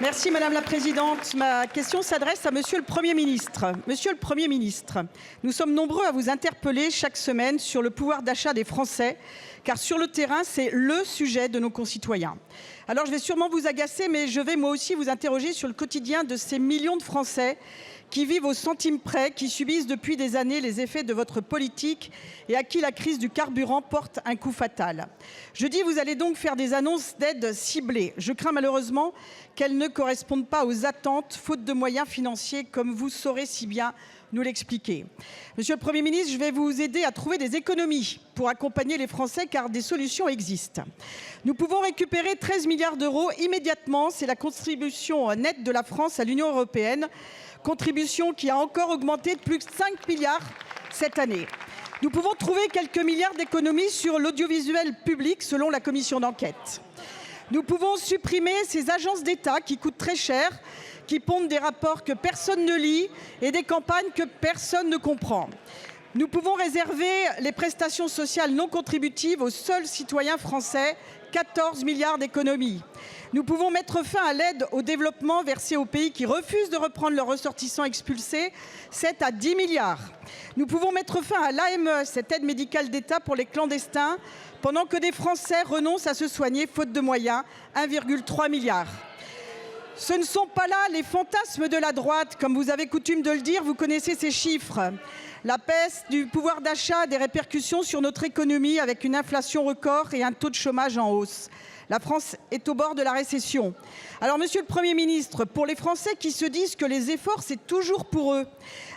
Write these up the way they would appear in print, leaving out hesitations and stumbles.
Merci Madame la Présidente. Ma question s'adresse à Monsieur le Premier ministre. Monsieur le Premier ministre, nous sommes nombreux à vous interpeller chaque semaine sur le pouvoir d'achat des Français, car sur le terrain, c'est le sujet de nos concitoyens. Alors je vais sûrement vous agacer, mais je vais moi aussi vous interroger sur le quotidien de ces millions de Français qui vivent au centime près, qui subissent depuis des années les effets de votre politique et à qui la crise du carburant porte un coup fatal. Jeudi, vous allez donc faire des annonces d'aides ciblées. Je crains malheureusement qu'elles ne correspondent pas aux attentes, faute de moyens financiers, comme vous saurez si bien nous l'expliquer. Monsieur le Premier ministre, je vais vous aider à trouver des économies pour accompagner les Français, car des solutions existent. Nous pouvons récupérer 13 milliards d'euros immédiatement. C'est la contribution nette de la France à l'Union européenne, contribution qui a encore augmenté de plus de 5 milliards cette année. Nous pouvons trouver quelques milliards d'économies sur l'audiovisuel public, selon la commission d'enquête. Nous pouvons supprimer ces agences d'État qui coûtent très cher, qui pondent des rapports que personne ne lit et des campagnes que personne ne comprend. Nous pouvons réserver les prestations sociales non contributives aux seuls citoyens français, 14 milliards d'économies. Nous pouvons mettre fin à l'aide au développement versée aux pays qui refusent de reprendre leurs ressortissants expulsés, 7 à 10 milliards. Nous pouvons mettre fin à l'AME, cette aide médicale d'État pour les clandestins, pendant que des Français renoncent à se soigner faute de moyens, 1,3 milliard. Ce ne sont pas là les fantasmes de la droite, comme vous avez coutume de le dire, vous connaissez ces chiffres. La baisse du pouvoir d'achat a des répercussions sur notre économie avec une inflation record et un taux de chômage en hausse. La France est au bord de la récession. Alors, Monsieur le Premier ministre, pour les Français qui se disent que les efforts, c'est toujours pour eux,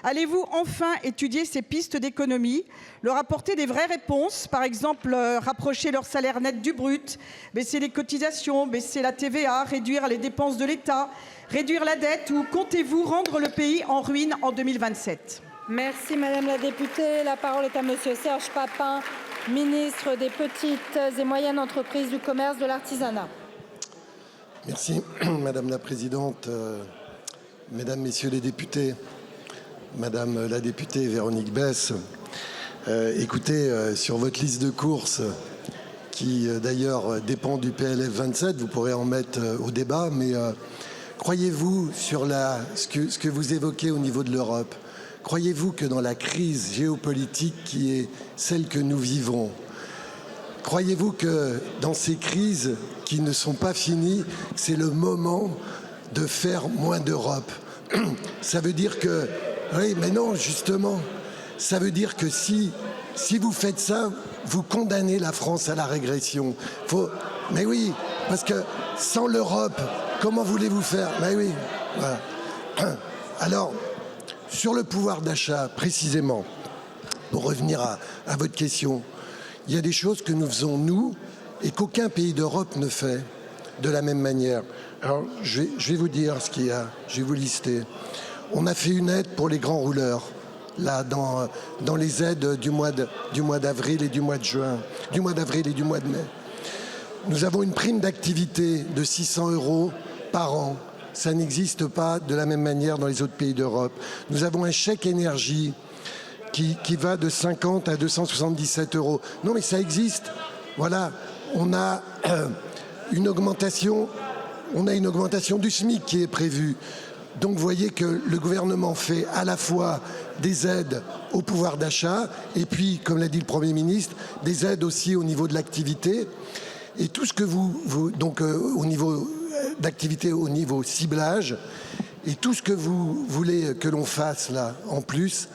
allez-vous enfin étudier ces pistes d'économie, leur apporter des vraies réponses, par exemple rapprocher leur salaire net du brut, baisser les cotisations, baisser la TVA, réduire les dépenses de l'État, réduire la dette, ou comptez-vous rendre le pays en ruine en 2027 ? Merci Madame la députée. La parole est à Monsieur Serge Papin, ministre des Petites et Moyennes Entreprises, du Commerce, de l'Artisanat. Merci Madame la Présidente, Mesdames, Messieurs les députés, Madame la députée Véronique Besse, écoutez, sur votre liste de courses, qui d'ailleurs dépend du PLF 27, vous pourrez en mettre au débat, mais croyez-vous sur ce que vous évoquez au niveau de l'Europe, croyez-vous que dans la crise géopolitique qui est celle que nous vivons, croyez-vous que dans ces crises qui ne sont pas finies, c'est le moment de faire moins d'Europe? Ça veut dire que... Oui, mais non, justement. Ça veut dire que si vous faites ça, vous condamnez la France à la régression. Mais oui, parce que sans l'Europe, comment voulez-vous faire? Mais oui. Voilà. Alors, sur le pouvoir d'achat, précisément, pour revenir à votre question, il y a des choses que nous faisons, nous, et qu'aucun pays d'Europe ne fait de la même manière. Alors, je vais vous dire ce qu'il y a, je vais vous lister. On a fait une aide pour les grands rouleurs, là, dans les aides du mois d'avril et du mois de juin, du mois d'avril et du mois de mai. Nous avons une prime d'activité de 600 € par an. Ça n'existe pas de la même manière dans les autres pays d'Europe. Nous avons un chèque énergie qui va de 50 à 277 €. Non, mais ça existe. Voilà, on a une augmentation du SMIC qui est prévue. Donc vous voyez que le gouvernement fait à la fois des aides au pouvoir d'achat et puis, comme l'a dit le Premier ministre, des aides aussi au niveau de l'activité. Et tout ce que donc au niveau d'activité, au niveau ciblage, et tout ce que vous voulez que l'on fasse là en plus,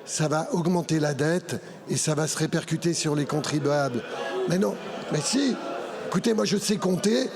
ça va augmenter la dette et ça va se répercuter sur les contribuables. Mais non, mais si, écoutez, moi je sais compter.